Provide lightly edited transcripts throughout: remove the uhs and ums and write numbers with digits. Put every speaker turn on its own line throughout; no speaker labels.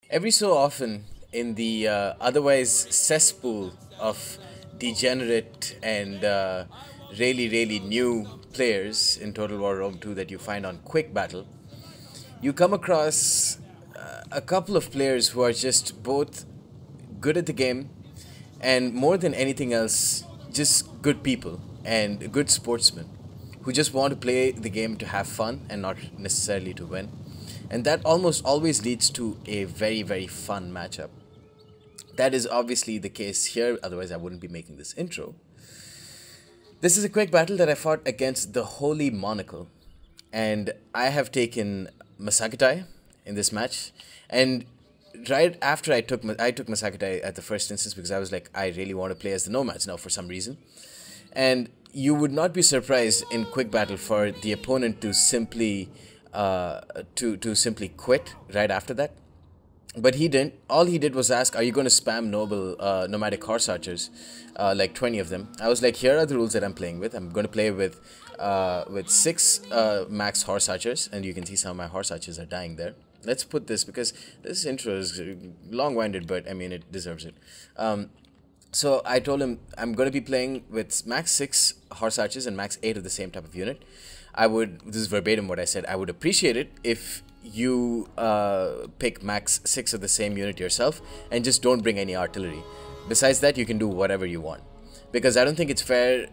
Every so often, in the otherwise cesspool of degenerate and really new players in Total War Rome 2 that you find on Quick Battle, you come across a couple of players who are just both good at the game and more than anything else, just good people and good sportsmen who just want to play the game to have fun and not necessarily to win. And that almost always leads to a very fun matchup. That is obviously the case here, otherwise, I wouldn't be making this intro. This is a quick battle that I fought against the Holy Monocle, and I have taken Massagetae in this match. And right after I took Massagetae at the first instance because I was like, I really want to play as the Nomads now for some reason. And you would not be surprised in quick battle for the opponent to simply to simply quit right after that. But he didn't. All he did was ask, "Are you going to spam nomadic horse archers, like 20 of them?" I was like, "Here are the rules that I'm playing with. I'm going to play with six max horse archers, and you can see some of my horse archers are dying there. Let's put this because this intro is long-winded, but I mean it deserves it." So I told him I'm going to be playing with max 6 horse archers and max 8 of the same type of unit. This is verbatim what I said, I would appreciate it if you pick max 6 of the same unit yourself and just don't bring any artillery. Besides that, you can do whatever you want. Because I don't think it's fair,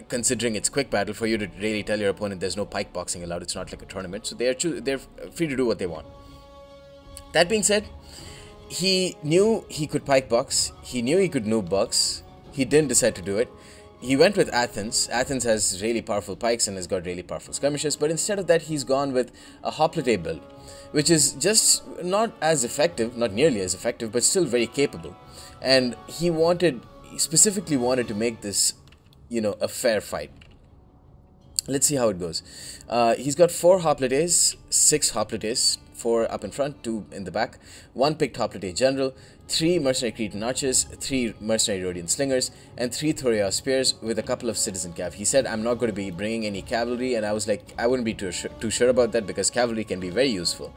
considering it's quick battle, for you to really tell your opponent there's no pike boxing allowed. It's not like a tournament, so they're free to do what they want. That being said, he knew he could pike box, he knew he could noob box, he didn't decide to do it. He went with Athens. Athens has really powerful pikes and has got really powerful skirmishes, but instead of that, he's gone with a Hoplite build, which is just not as effective, not nearly as effective, but still very capable. And he specifically wanted to make this, a fair fight. Let's see how it goes. He's got 4 Hoplites, 6 Hoplites, 4 up in front, 2 in the back, 1 picked Hoplite General, 3 mercenary Cretan archers, 3 mercenary Rhodian slingers, and 3 Thoria spears with a couple of citizen cav. He said, I'm not going to be bringing any cavalry, and I was like, I wouldn't be too sure about that because cavalry can be very useful.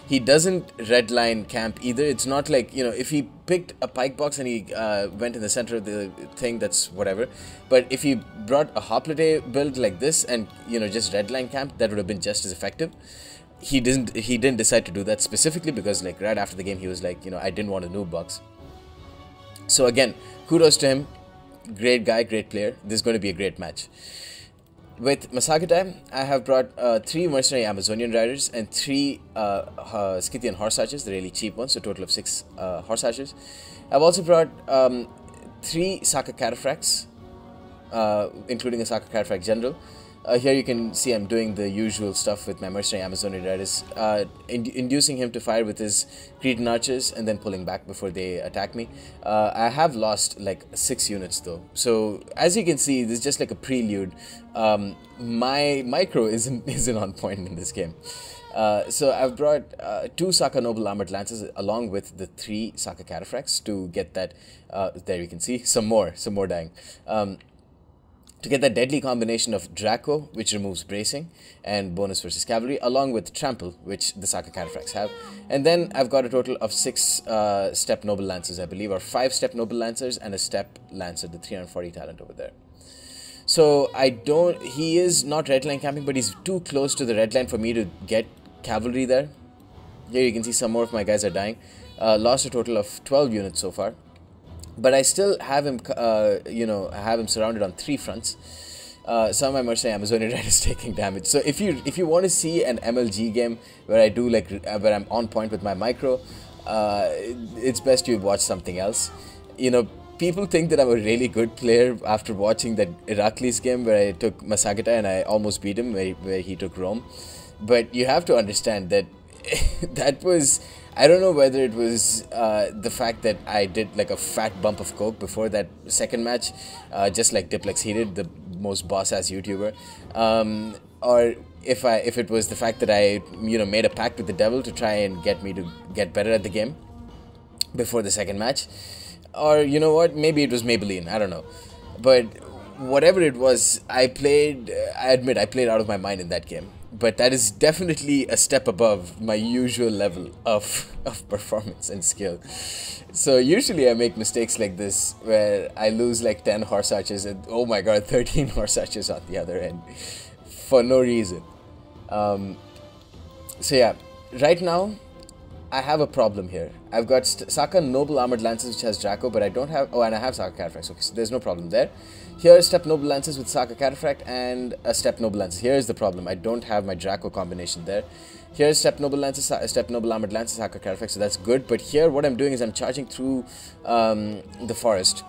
He doesn't redline camp either. It's not like, if he picked a pike box and he went in the center of the thing, that's whatever. But if he brought a Hoplite build like this and, just redline camp, that would have been just as effective. He didn't decide to do that specifically because like right after the game he was like, I didn't want a noob box. So again, kudos to him. Great guy, great player. This is going to be a great match. With Massagetae, I have brought 3 mercenary Amazonian riders and 3 Scythian horse archers, the really cheap ones, so a total of 6 horse archers. I've also brought 3 Saka cataphracts, including a Saka cataphract general. Here you can see I'm doing the usual stuff with my mercenary Amazonian riders, inducing him to fire with his Cretan archers and then pulling back before they attack me. I have lost like 6 units though, so as you can see, this is just like a prelude. My micro isn't on point in this game. So I've brought 2 Saka Noble Armored Lances along with the 3 Saka Cataphracts to get that, there you can see, some more dying. To get that deadly combination of Draco, which removes bracing and bonus versus cavalry, along with Trample, which the Saka Cataphracts have. And then I've got a total of 6 Step Noble Lancers, I believe, or 5 Step Noble Lancers and a Step Lancer, the 340 talent over there. So he is not redline camping, but he's too close to the red line for me to get cavalry there. Here you can see some more of my guys are dying. Lost a total of 12 units so far. But I still have him, have him surrounded on 3 fronts. Some of my mercenary Amazonian riders taking damage. So if you want to see an MLG game where I do where I'm on point with my micro, it's best you watch something else. People think that I'm a really good player after watching that Iraklis game where I took Massagetae and I almost beat him, where he took Rome. But you have to understand that that was, I don't know whether it was the fact that I did like a fat bump of coke before that second match, just like Diplex he did, the most boss-ass YouTuber, or if it was the fact that I made a pact with the devil to try and get me to get better at the game before the second match, or you know what, maybe it was Maybelline, I don't know, but whatever it was, I admit I played out of my mind in that game. but that is definitely a step above my usual level of performance and skill. So usually I make mistakes like this where I lose like 10 horse arches and oh my god, 13 horse arches on the other end for no reason. So yeah, right now I have a problem here. I've got Saka Noble Armored Lances which has Draco, but I don't have... Oh, and I have Saka Cataphracts. Okay, so there's no problem there. Here is Step Noble Lances with Saka Cataphract and a Step Noble Lances. Here is the problem. I don't have my Draco combination there. Here is Step Noble Lances, Step Noble Armored Lances, Saka Cataphract, so that's good. But here what I'm doing is I'm charging through the forest.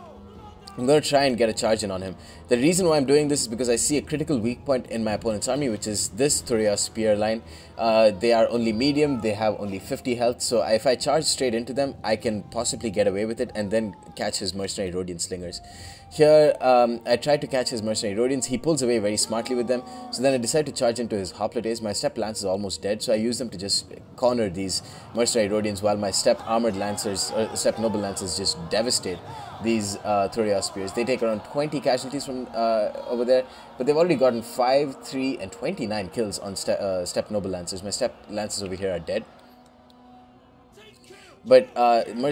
I'm going to try and get a charge in on him. The reason why I'm doing this is because I see a critical weak point in my opponent's army, which is this Thuria Spear line. They are only medium, they have only 50 health, so if I charge straight into them, I can possibly get away with it and then catch his Mercenary Rhodian Slingers. Here, I tried to catch his Mercenary Rhodians, he pulls away very smartly with them, so then I decide to charge into his Hoplites. My Step Lance is almost dead, so I use them to just corner these Mercenary Rhodians while my Step Armored Lancers, or Step Noble Lancers just devastate these Thuria Spears. They take around 20 casualties from over there, but they've already gotten 5, 3, and 29 kills on Step Noble Lancers. My Step Lancers over here are dead. But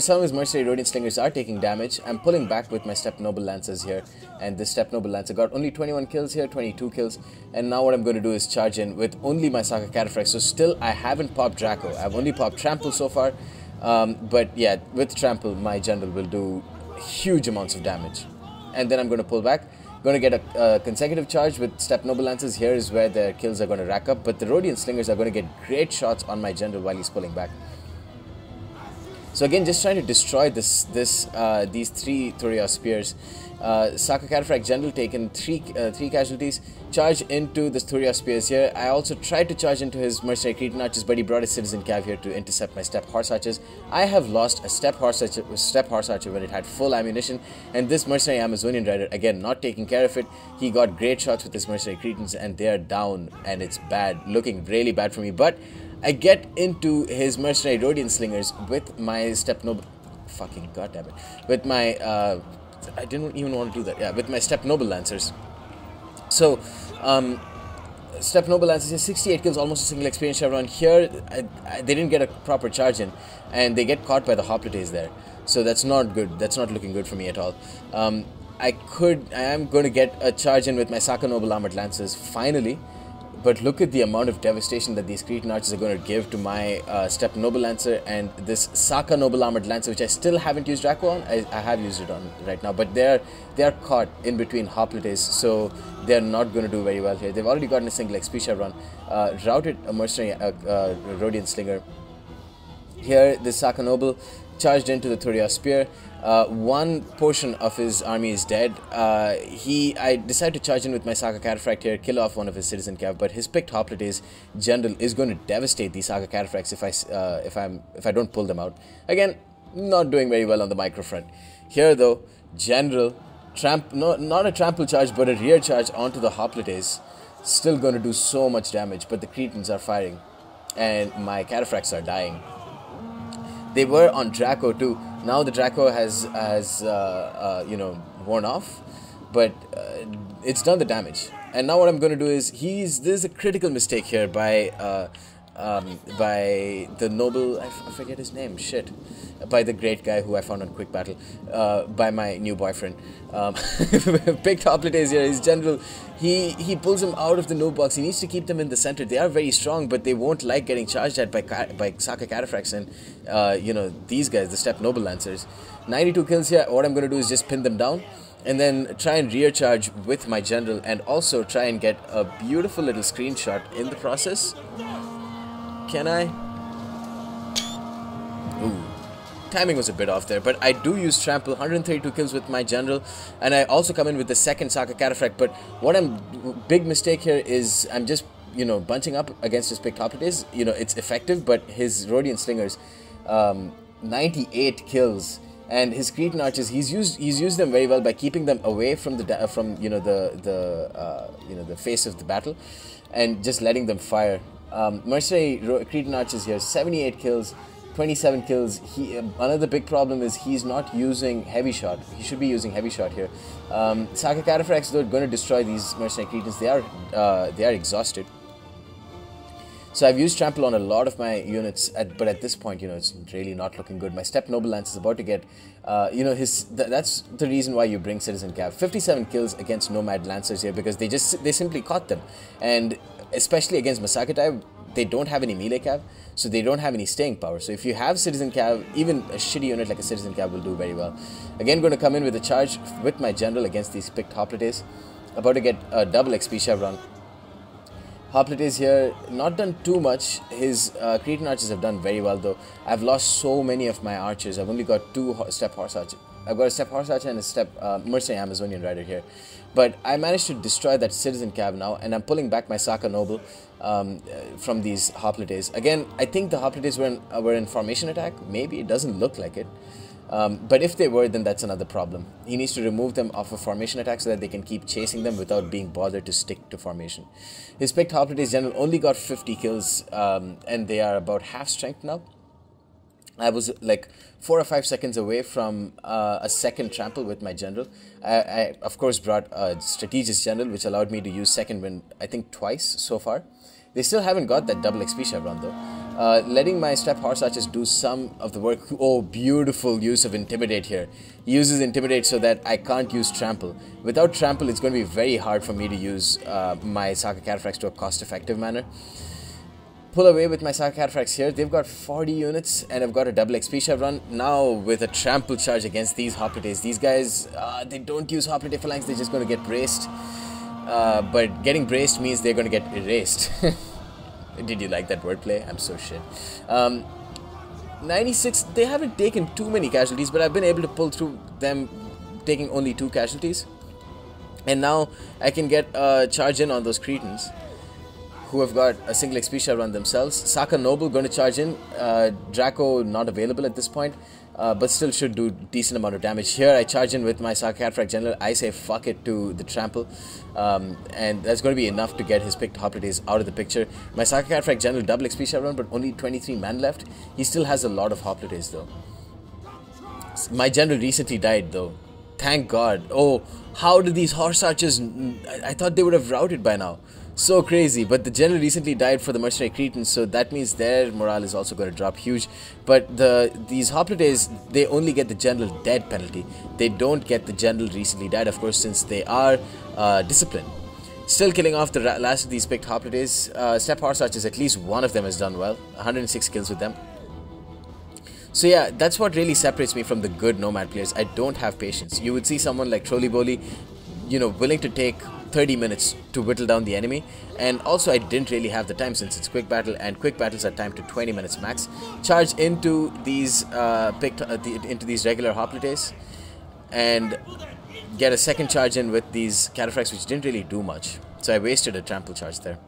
some of his Mercenary Rhodian Slingers are taking damage. I'm pulling back with my Step Noble Lancers here. And this Step Noble Lancer got only 21 kills here, 22 kills. And now what I'm going to do is charge in with only my Saka Cataphract. So still, I haven't popped Draco. I've only popped Trample so far. But yeah, with Trample, my General will do huge amounts of damage. And then I'm going to pull back. Going to get a consecutive charge with Step Noble Lancers. Here is where their kills are going to rack up. But the Rhodian Slingers are going to get great shots on my General while he's pulling back. So again, just trying to destroy these 3 Thuria Spears. Saka Cataphract General taken 3 casualties. Charge into the Thuria Spears here. I also tried to charge into his Mercenary Cretan Archers, but he brought his Citizen Cav here to intercept my Step Horse Archers. I have lost a Step Horse Archer when it had full ammunition, and this Mercenary Amazonian Rider, again, not taking care of it. He got great shots with his Mercenary Cretans, and they are down, and it's bad, looking really bad for me. But I get into his Mercenary Rhodian Slingers with my Step Noble... Fucking goddammit. With my... I didn't even want to do that. Yeah, with my Step Noble Lancers. So, Step Noble Lancers, 68 kills, almost a single experience chevron. Here, they didn't get a proper charge in, and they get caught by the Hoplites there. So that's not good. That's not looking good for me at all. I am going to get a charge in with my Saka Noble Armored Lancers, finally. But look at the amount of devastation that these Cretan Archers are going to give to my Step Noble Lancer and this Saka Noble Armored Lancer, which I still haven't used Draco on. I have used it on right now, but they are caught in between Hoplites, so they're not going to do very well here. They've already gotten a single XP chevron, routed a Mercenary Rhodian Slinger. Here, this Saka Noble charged into the Thuria Spear. One portion of his army is dead. I decided to charge in with my Saka Cataphract here, kill off one of his Citizen Cav, but his picked Hoplites General is going to devastate these Saka Cataphracts if I don't pull them out. Again, not doing very well on the micro front. Here though, General, not a trample charge, but a rear charge onto the Hoplites, still going to do so much damage, but the Cretans are firing, and my Cataphracts are dying. They were on Draco too. Now the Draco has worn off, but it's done the damage. And now what I'm going to do is there's a critical mistake here by the noble, I forget his name, shit, by the great guy who I found on Quick Battle, by my new boyfriend. Picked Hoplites here, his General, he pulls them out of the noob box. He needs to keep them in the center. They are very strong, but they won't like getting charged at by Saka Cataphracts and these guys, the Step Noble Lancers. 92 kills here. What I'm going to do is just pin them down and then try and rear charge with my General, and also try and get a beautiful little screenshot in the process. Can I? Ooh. Timing was a bit off there, but I do use Trample, 132 kills with my General, and I also come in with the second Saka Cataphract. But big mistake here is I'm just, bunching up against his picked Hoplites. It's effective, but his Rhodian Slingers, 98 kills, and his Cretan Archers, he's used them very well by keeping them away from the face of the battle, and just letting them fire. Mercenary Cretan Archers here, 78 kills, 27 kills. Another big problem is he's not using Heavy Shot. He should be using Heavy Shot here. Saka Cataphracts, though, going to destroy these Mercenary Cretans. They are exhausted. So I've used trample on a lot of my units, but at this point, it's really not looking good. My Step Noble Lance is about to get, that's the reason why you bring Citizen Cav. 57 kills against Nomad Lancers here because they simply caught them. And especially against Massagetae, they don't have any melee cav, so they don't have any staying power. So if you have Citizen Cav, even a shitty unit like a Citizen Cav will do very well. Again, going to come in with a charge with my general against these picked Hoplites. About to get a double XP chevron. Hoplite here, not done too much. His Cretan archers have done very well though. I've lost so many of my archers. I've only got 2 Step Horse Archer. I've got a Step Horse Archer and a Step Mercenary Amazonian Rider here. But I managed to destroy that Citizen Cav now, and I'm pulling back my Saka Noble from these Hoplites. Again, I think the Hoplites were in formation attack. Maybe, it doesn't look like it. But if they were, then that's another problem. He needs to remove them off of formation attack so that they can keep chasing them without being bothered to stick to formation. His picked Hoplites general only got 50 kills, and they are about half strength now. I was like 4 or 5 seconds away from a second trample with my general. I of course brought a strategist general, which allowed me to use second wind, I think twice so far. They still haven't got that double XP chevron though. Letting my Step Horse Archers do some of the work. Oh, beautiful use of Intimidate here. He uses Intimidate so that I can't use Trample. Without Trample, it's going to be very hard for me to use my Saka Cataphracts to a cost-effective manner. Pull away with my Saka Cataphracts here. They've got 40 units and I've got a double XP chevron. Now with a trample charge against these Hoplites. These guys, they don't use Hoplite phalanx, they're just going to get braced. But getting braced means they're going to get erased. Did you like that wordplay? I'm so shit. 96, they haven't taken too many casualties, but I've been able to pull through them taking only 2 casualties. And now I can get a charge in on those Cretans, who have got a single XP chevron themselves. Saka Noble going to charge in. Draco not available at this point, but still should do decent amount of damage. Here I charge in with my Saka Cataphracts General. I say fuck it to the trample, and that's going to be enough to get his picked Hoplites out of the picture. My Saka Cataphracts General double XP chevron, but only 23 man left. He still has a lot of Hoplites though. My general recently died though. Thank God. Oh, how did these horse archers... I thought they would have routed by now. So crazy. But the general recently died for the mercenary Cretans, so that means their morale is also going to drop huge. But these Hoplites, they only get the general dead penalty. They don't get the general recently died, of course, since they are disciplined. Still killing off the last of these picked Hoplites. Step Horse Archers, at least one of them has done well. 106 kills with them. So yeah, that's what really separates me from the good Nomad players. I don't have patience. You would see someone like Trolley, willing to take 30 minutes to whittle down the enemy. And also I didn't really have the time since it's quick battle, and quick battles are timed to 20 minutes max. Charge into these into these regular Hoplites and get a second charge in with these Cataphracts, which didn't really do much. So I wasted a trample charge there.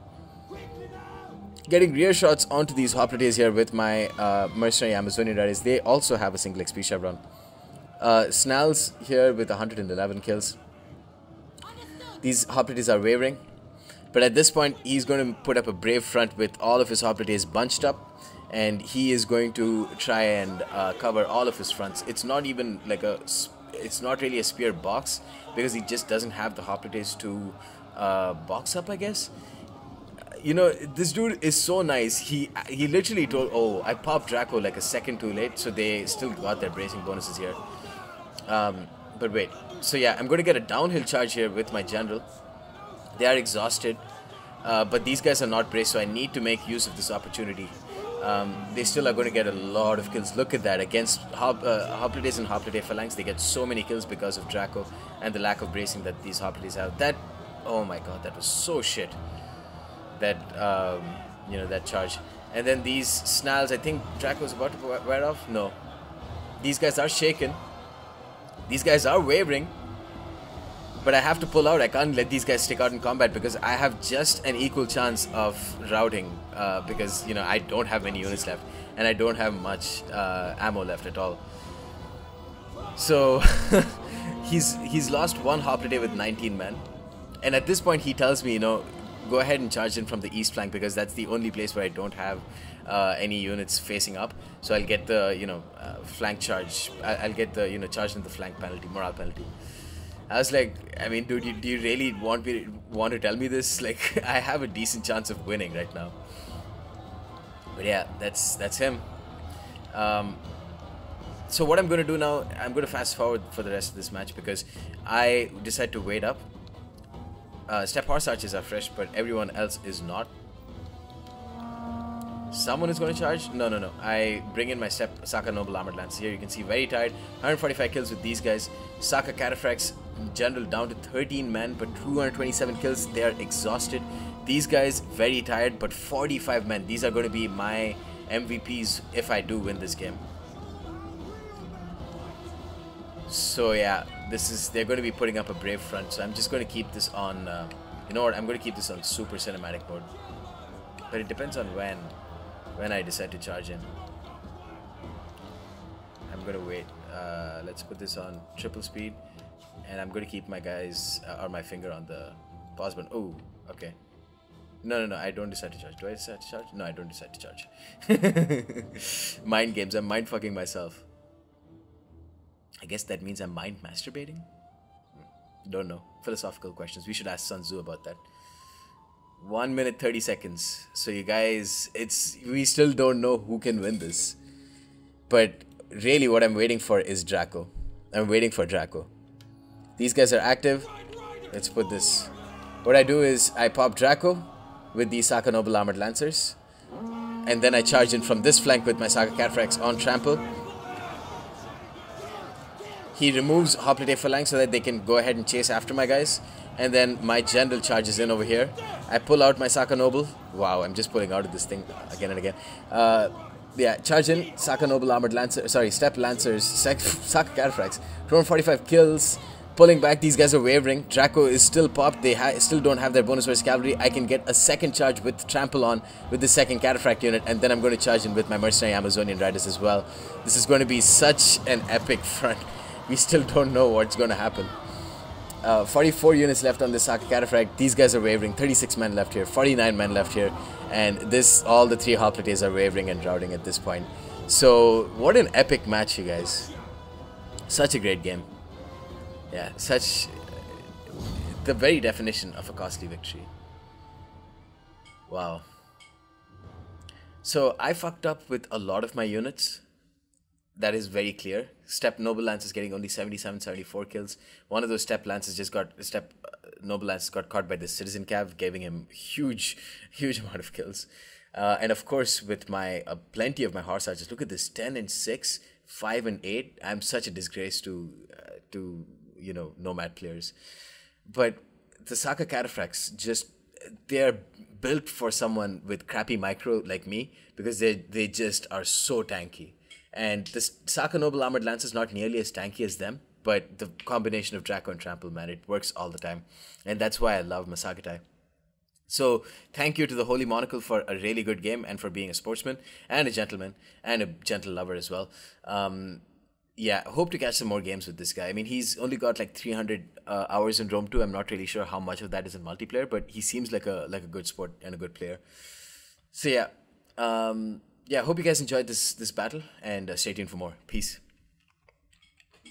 Getting rear shots onto these Hoplites here with my mercenary Amazonian Riders. They also have a single XP chevron. Snarls here with 111 kills. These Hoplites are wavering, but at this point he's going to put up a brave front with all of his Hoplites bunched up, and he is going to try and cover all of his fronts. It's not even like it's not really a spear box, because he just doesn't have the Hoplites to box up, I guess. This dude is so nice. He literally told, oh, I popped Draco like a second too late, so they still got their bracing bonuses here. But wait, so yeah, I'm going to get a downhill charge here with my general. They are exhausted, but these guys are not braced, so I need to make use of this opportunity. They still are going to get a lot of kills. Look at that, against Hoplites and Hoplite Phalanx, they get so many kills because of Draco and the lack of bracing that these Hoplites have. That, oh my god, that was so shit. That that charge. And then these Snarls, I think Draco's about to wear off. No, these guys are shaken, these guys are wavering, but I have to pull out. I can't let these guys stick out in combat because I have just an equal chance of routing, because I don't have many units left and I don't have much ammo left at all. So he's lost one Hoplite with 19 men, and at this point he tells me, go ahead and charge in from the east flank, because that's the only place where I don't have any units facing up. So I'll get the flank charge. I'll get the charge in the flank penalty, morale penalty. I was like, I mean, dude, do you really want to tell me this? Like, I have a decent chance of winning right now. But yeah, that's him. Um, so what I'm going to do now, I'm going to fast forward for the rest of this match because I decide to wait up. Step horse archers are fresh, but everyone else is not. Someone is going to charge? No, no, no. I bring in my step Saka Noble Armored Lance. Here you can see very tired. 145 kills with these guys. Saka Cataphracts general down to 13 men, but 227 kills. They are exhausted. These guys very tired, but 45 men. These are going to be my MVPs if I do win this game. So yeah, they're going to be putting up a brave front. So I'm just going to keep this on. You know what? I'm going to keep this on super cinematic mode. But it depends on when I decide to charge in. I'm gonna wait. Let's put this on triple speed, and I'm gonna keep my guys or my finger on the pause button. Oh, okay. No, no, no. I don't decide to charge. Do I decide to charge? No, I don't decide to charge. Mind games. I'm mind fucking myself. I guess that means I'm mind masturbating. Don't know. Philosophical questions. We should ask Sun Tzu about that. 1 minute 30 seconds. So you guys, we still don't know who can win this. But really what I'm waiting for is Draco. I'm waiting for Draco. These guys are active. Let's put this. What I do is I pop Draco with the Saka Noble Armored Lancers. And then I charge in from this flank with my Saka Cataphracts on trample. He removes Hoplite phalanx so that they can go ahead and chase after my guys. And then my general charges in over here. I pull out my Saka Noble. Wow, I'm just pulling out of this thing again and again. Yeah, charge in, Saka Noble Armored Lancer, sorry, Step Lancers, Saka Cataphracts. 245 kills. Pulling back, these guys are wavering. Draco is still popped. They still don't have their bonus versus cavalry. I can get a second charge with trample on with the second Cataphract unit. And then I'm going to charge in with my mercenary Amazonian riders as well. This is going to be such an epic front. We still don't know what's going to happen. 44 units left on this Saka Cataphract. These guys are wavering. 36 men left here. 49 men left here. And all the three Hoplites are wavering and routing at this point. So, what an epic match, you guys. Such a great game. Yeah, the very definition of a costly victory. Wow. So, I fucked up with a lot of my units. That is very clear. Step Noble Lance is getting only 77, 74 kills. One of those Step Lances Noble Lance got caught by the Citizen Cav, giving him huge amount of kills. And of course, with my plenty of my Horse Archers. Look at this, 10 and 6, 5 and 8. I'm such a disgrace to Nomad players. But the Saka Cataphracts they're built for someone with crappy micro like me because they just are so tanky. And the Saka Noble Armored Lance is not nearly as tanky as them, but the combination of Draco and Trample, man, it works all the time. And that's why I love Massagetae. So, thank you to the Holy Monocle for a really good game and for being a sportsman and a gentleman and a gentle lover as well. Yeah, hope to catch some more games with this guy. I mean, he's only got like 300 hours in Rome 2. I'm not really sure how much of that is in multiplayer, but he seems like a good sport and a good player. So yeah, yeah, hope you guys enjoyed this battle, and stay tuned for more. Peace.